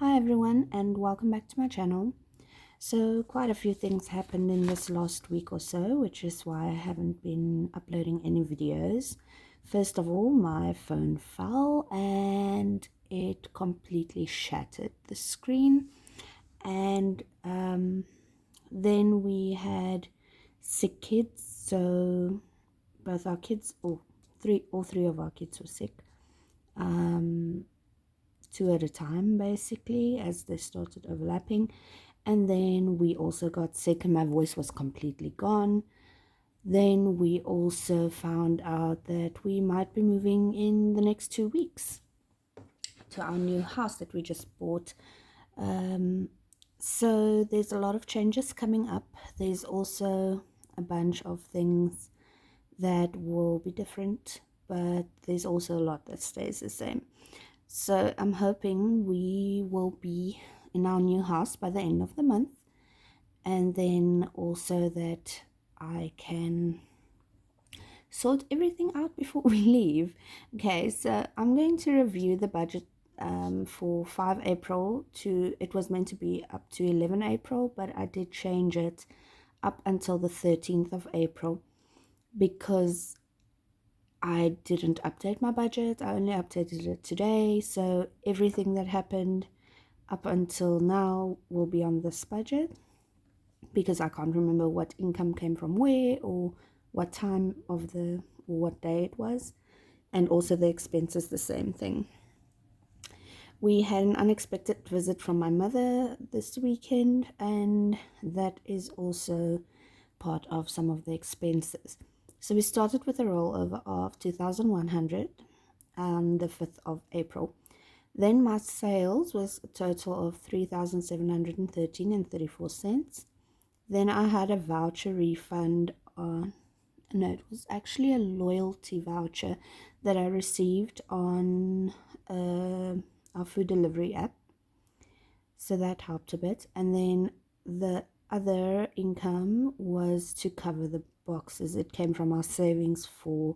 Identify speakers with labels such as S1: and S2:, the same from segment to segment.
S1: Hi everyone and welcome back to my channel. So quite a few things happened in this last week or so, which is why I haven't been uploading any videos. First of all, my phone fell and it completely shattered the screen, and then we had sick kids. So both our kids, all three of our kids were sick. Two at a time basically, as they started overlapping. And then we also got sick and my voice was completely gone. Then we also found out that we might be moving in the next 2 weeks to our new house that we just bought. So there's a lot of changes coming up. There's also a bunch of things that will be different, but there's also a lot that stays the same. So I'm hoping we will be in our new house by the end of the month, and then also that I can sort everything out before we leave. Okay, so I'm going to review the budget for 5 April to, it was meant to be up to 11 April, but I did change it up until the 13th of April because I didn't update my budget. I only updated it today, so everything that happened up until now will be on this budget because I can't remember what income came from where or what time of the or what day it was, and also the expenses the same thing. We had an unexpected visit from my mother this weekend, and that is also part of some of the expenses. So we started with a rollover of 2,100 on the 5th of April. Then my sales was a total of 3,713 and 34 cents. Then I had a voucher refund on, no, it was actually a loyalty voucher that I received on our food delivery app. So that helped a bit. And then the other income was to cover the boxes. It came from our savings for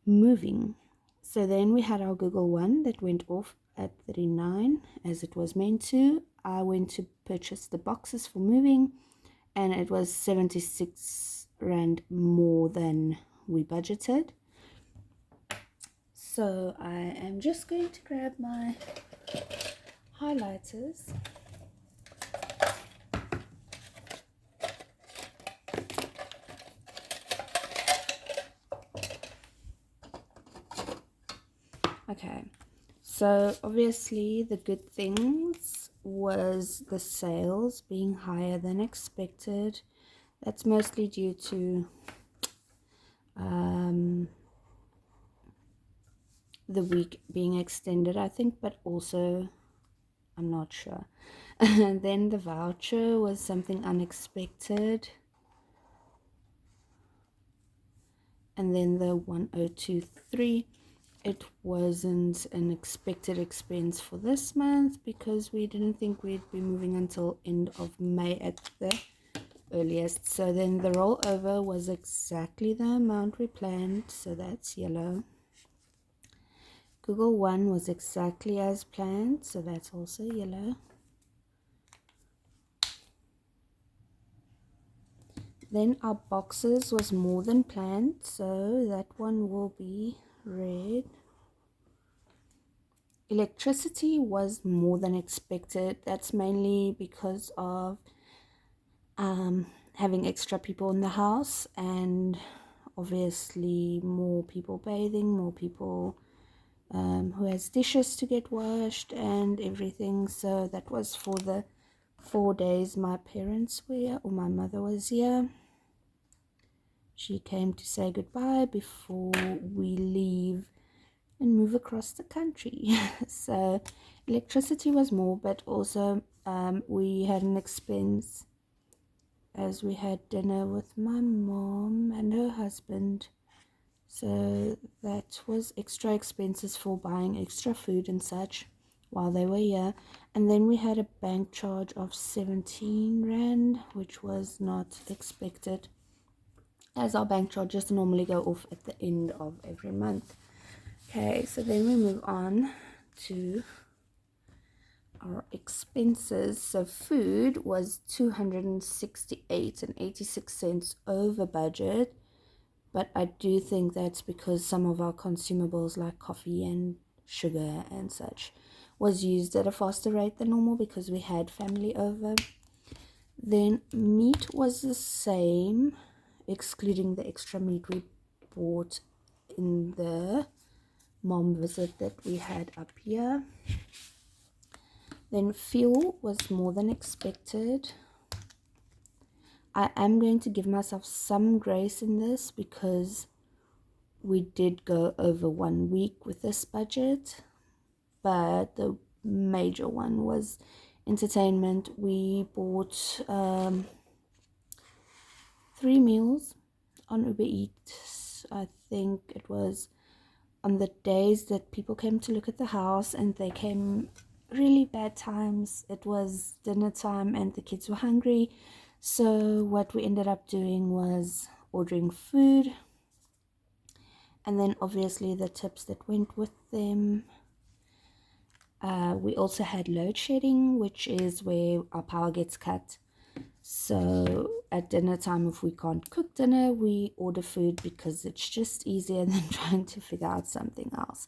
S1: moving. So then we had our Google One that went off at 39 as it was meant to. I went to purchase the boxes for moving, and it was 76 Rand more than we budgeted. So I am just going to grab my highlighters. Okay, so obviously the good things was the sales being higher than expected. That's mostly due to the week being extended, I think, but also I'm not sure. And then the voucher was something unexpected. And then the 1023, it wasn't an expected expense for this month because we didn't think we'd be moving until end of May at the earliest. So then the rollover was exactly the amount we planned, so that's yellow. Google One was exactly as planned, so that's also yellow. Then our boxes was more than planned, so that one will be red. Electricity was more than expected. That's mainly because of having extra people in the house, and obviously more people bathing, more people who has dishes to get washed and everything. So that was for the 4 days my parents were here, or my mother was here. She came to say goodbye before we leave and move across the country. So electricity was more, but also we had an expense as we had dinner with my mom and her husband. So that was extra expenses for buying extra food and such while they were here. And then we had a bank charge of 17 Rand, which was not expected, as our bank charges normally go off at the end of every month. Okay, so then we move on to our expenses. So food was 268.86 over budget, but I do think that's because some of our consumables like coffee and sugar and such was used at a faster rate than normal because we had family over. Then meat was the same, excluding the extra meat we bought in the mom visit that we had up here. Then fuel was more than expected. I am going to give myself some grace in this because we did go over 1 week with this budget, but the major one was entertainment. We bought 3 meals on Uber Eats. I think it was on the days that people came to look at the house, and they came really bad times. It was dinner time and the kids were hungry. So what we ended up doing was ordering food, and then obviously the tips that went with them. We also had load shedding, which is where our power gets cut. So at dinner time, if we can't cook dinner, we order food because it's just easier than trying to figure out something else.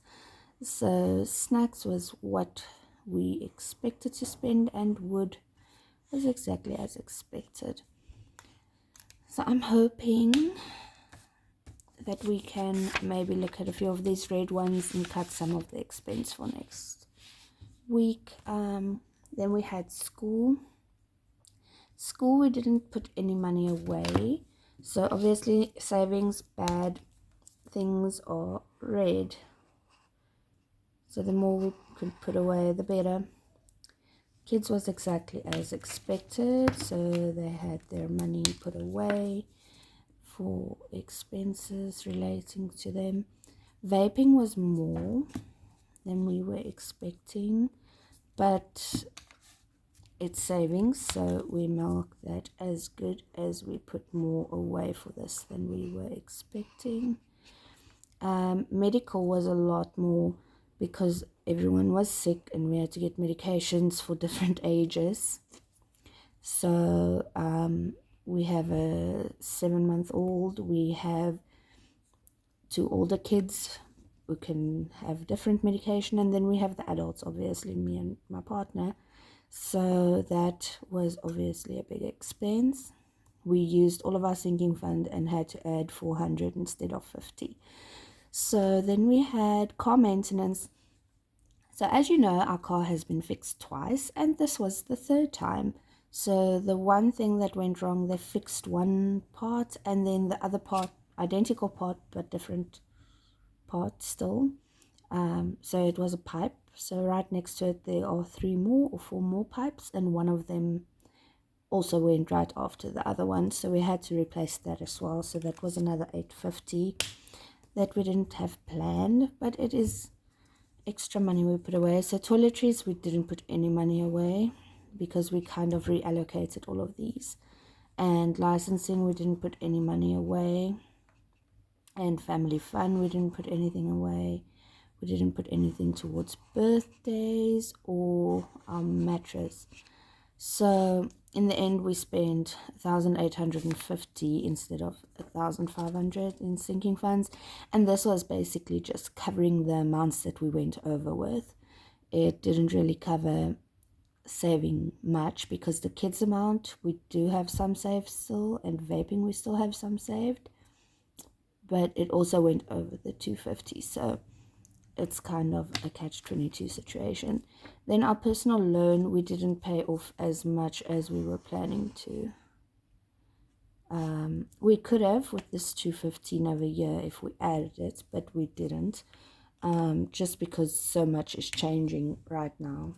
S1: So snacks was what we expected to spend, and wood was exactly as expected. So I'm hoping that we can maybe look at a few of these red ones and cut some of the expense for next week. Then we had school. We didn't put any money away, so obviously savings bad, things are red, so the more we could put away the better. Kids was exactly as expected, so they had their money put away for expenses relating to them. Vaping was more than we were expecting, but it's savings, so we mark that as good, as we put more away for this than we were expecting. Medical was a lot more because everyone was sick and we had to get medications for different ages. So we have a 7-month-old, we have 2 older kids who can have different medication, and then we have the adults, obviously me and my partner. So that was obviously a big expense. We used all of our sinking fund and had to add 400 instead of 50. So then we had car maintenance. So as you know, our car has been fixed twice, and this was the 3rd time. So the one thing that went wrong, they fixed one part, and then the other part, identical part but different part still. So it was a pipe. So right next to it there are 3 more or 4 more pipes, and one of them also went right after the other one, so we had to replace that as well. So that was another 850 that we didn't have planned, but it is extra money we put away. So toiletries, we didn't put any money away because we kind of reallocated all of these. And licensing, we didn't put any money away. And family fun, we didn't put anything away. We didn't put anything towards birthdays or our mattress. So in the end, we spent 1,850 instead of 1,500 in sinking funds, and this was basically just covering the amounts that we went over with. It didn't really cover saving much because the kids amount, we do have some saved still, and vaping we still have some saved, but it also went over the 250, so it's kind of a catch-22 situation. Then our personal loan, we didn't pay off as much as we were planning to. We could have with this 215 over here if we added it, but we didn't, just because so much is changing right now.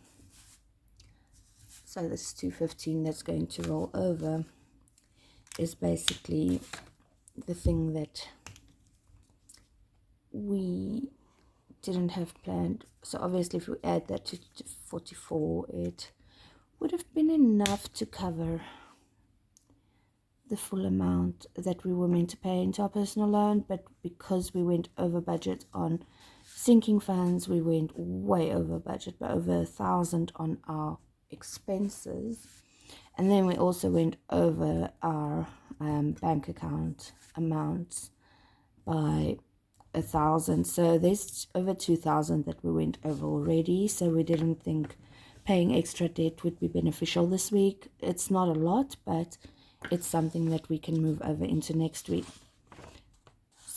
S1: So this 215 that's going to roll over is basically the thing that we didn't have planned. So obviously if we add that to 44, it would have been enough to cover the full amount that we were meant to pay into our personal loan, but because we went over budget on Sinking funds, we went way over budget, by over 1,000 on our expenses. And then we also went over our bank account amounts by 1,000. So there's over 2,000 that we went over already. So we didn't think paying extra debt would be beneficial this week. It's not a lot, but it's something that we can move over into next week.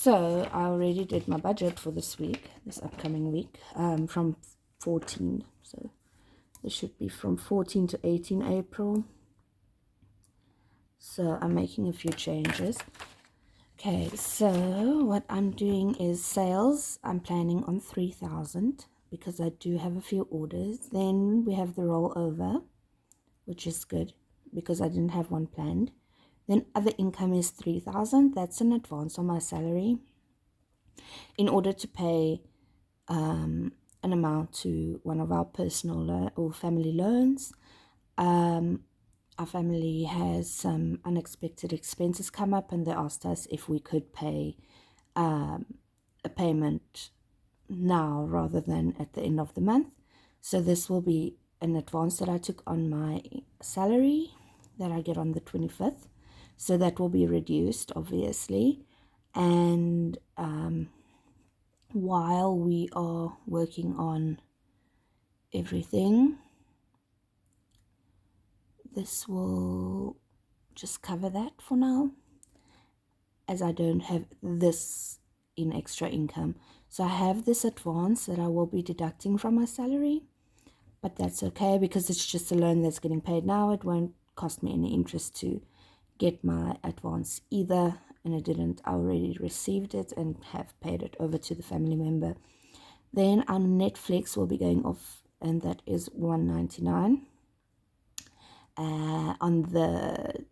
S1: So I already did my budget for this week, this upcoming week, from 14. So this should be from 14 to 18 April. So I'm making a few changes. Okay, so what I'm doing is sales. I'm planning on 3,000 because I do have a few orders. Then we have the rollover, which is good because I didn't have one planned. Then other income is 3,000. That's an advance on my salary in order to pay an amount to one of our personal or family loans. Our family has some unexpected expenses come up, and they asked us if we could pay a payment now rather than at the end of the month. So this will be an advance that I took on my salary that I get on the 25th. So that will be reduced, obviously. And while we are working on everything, this will just cover that for now, as I don't have this in extra income. So I have this advance that I will be deducting from my salary, but that's okay because it's just a loan that's getting paid now. It won't cost me any interest to get my advance either, and I didn't. I already received it and have paid it over to the family member. Then our Netflix will be going off, and that is $1.99 on the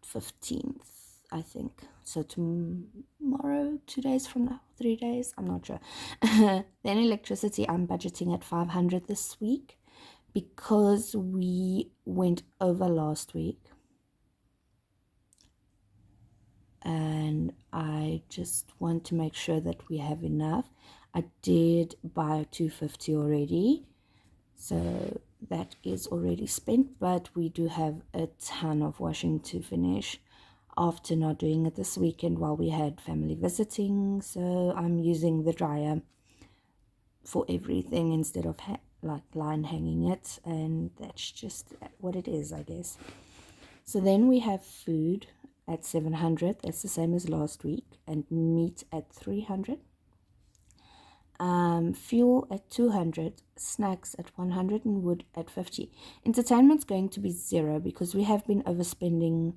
S1: 15th, I think. So tomorrow, 2 days from now, 3 days, I'm not sure. Then electricity, I'm budgeting at 500 this week because we went over last week. And I just want to make sure that we have enough. I did buy 250 already, so that is already spent, but we do have a ton of washing to finish after not doing it this weekend while we had family visiting. So I'm using the dryer for everything instead of like line hanging it, and that's just what it is, I guess. So then we have food at 700. That's the same as last week. And meat at 300. Fuel at 200. Snacks at 100. And wood at 50. Entertainment's going to be 0 because we have been overspending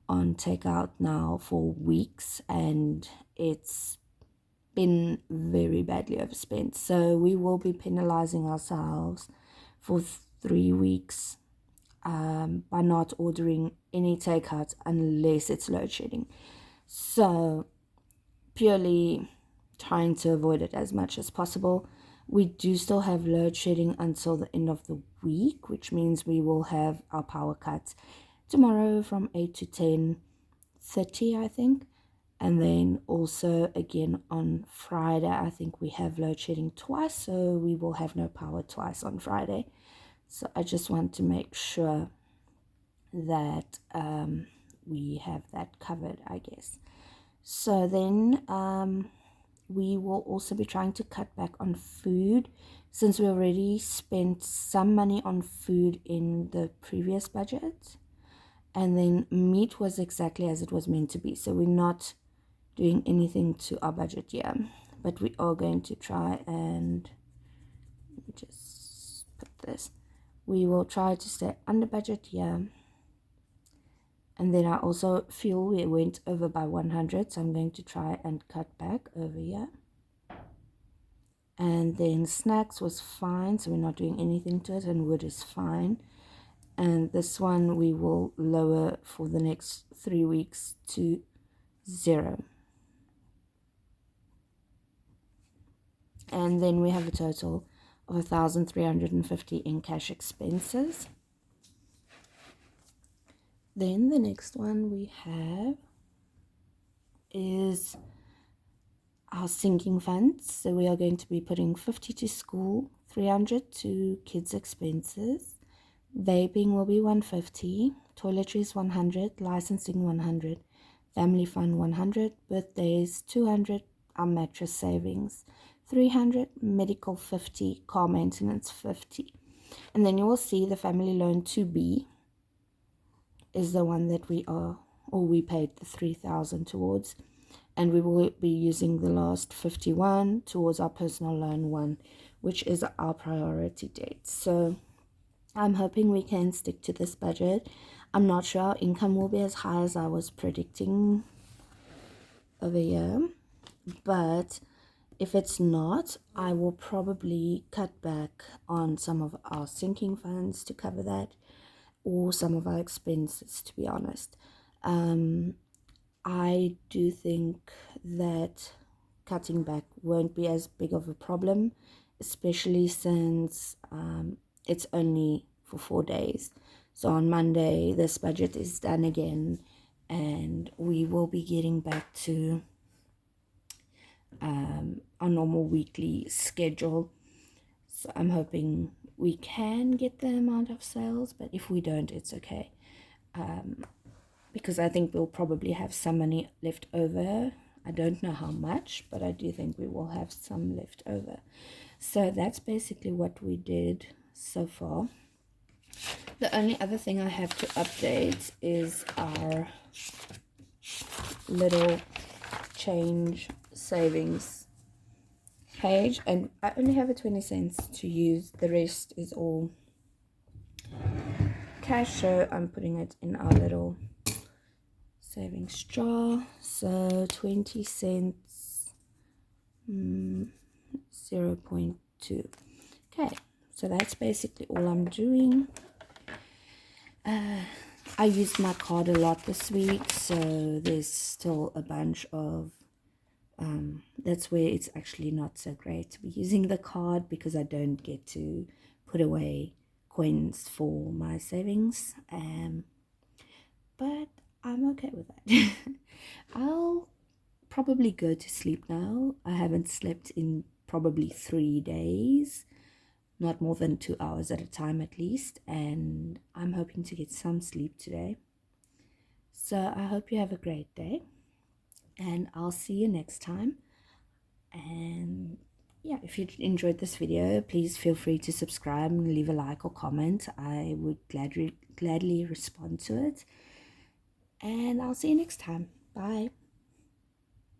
S1: on takeout now for weeks, and it's been very badly overspent. So we will be penalizing ourselves for 3 weeks by not ordering any takeout unless it's load shedding. So purely trying to avoid it as much as possible. We do still have load shedding until the end of the week, which means we will have our power cuts tomorrow from 8 to 10:30, I think. And then also again on Friday, I think we have load shedding twice, so we will have no power twice on Friday. So I just want to make sure that we have that covered, I guess. So then we will also be trying to cut back on food, since we already spent some money on food in the previous budget. And then meat was exactly as it was meant to be. So we're not doing anything to our budget here, but we are going to try and, let me just put this, we will try to stay under budget here. And then I also feel we went over by 100, so I'm going to try and cut back over here. And then snacks was fine, so we're not doing anything to it, and wood is fine. And this one we will lower for the next 3 weeks to 0. And then we have a total of 1,350 in cash expenses. Then the next one we have is our sinking funds. So we are going to be putting 50 to school, 300 to kids expenses, vaping will be 150, toiletries 100, licensing 100, family fund 100, birthdays 200, our mattress savings 300, medical 50, car maintenance 50. And then you will see the family loan 2B is the one that we paid the 3,000 towards, and we will be using the last 51 towards our personal loan 1, which is our priority date. So I'm hoping we can stick to this budget. I'm not sure our income will be as high as I was predicting over here, but if it's not, I will probably cut back on some of our sinking funds to cover that, or some of our expenses, to be honest. I do think that cutting back won't be as big of a problem, especially since it's only for 4 days. So on Monday, this budget is done again, and we will be getting back to our normal weekly schedule. So I'm hoping we can get the amount of sales, but if we don't, it's okay. Because I think we'll probably have some money left over. I don't know how much, but I do think we will have some left over. So that's basically what we did so far. The only other thing I have to update is our little change savings page, and I only have a 20 cents to use. The rest is all cash, so I'm putting it in our little savings jar. So 20 cents, 0.2. Okay, so that's basically all I'm doing. I used my card a lot this week, so there's still a bunch of that's where it's actually not so great to be using the card, because I don't get to put away coins for my savings, but I'm okay with that. I'll probably go to sleep now. I haven't slept in probably 3 days, not more than 2 hours at a time at least, and I'm hoping to get some sleep today. So I hope you have a great day, and I'll see you next time. And yeah, if you enjoyed this video, please feel free to subscribe and leave a like or comment. I would gladly respond to it, and I'll see you next time. Bye.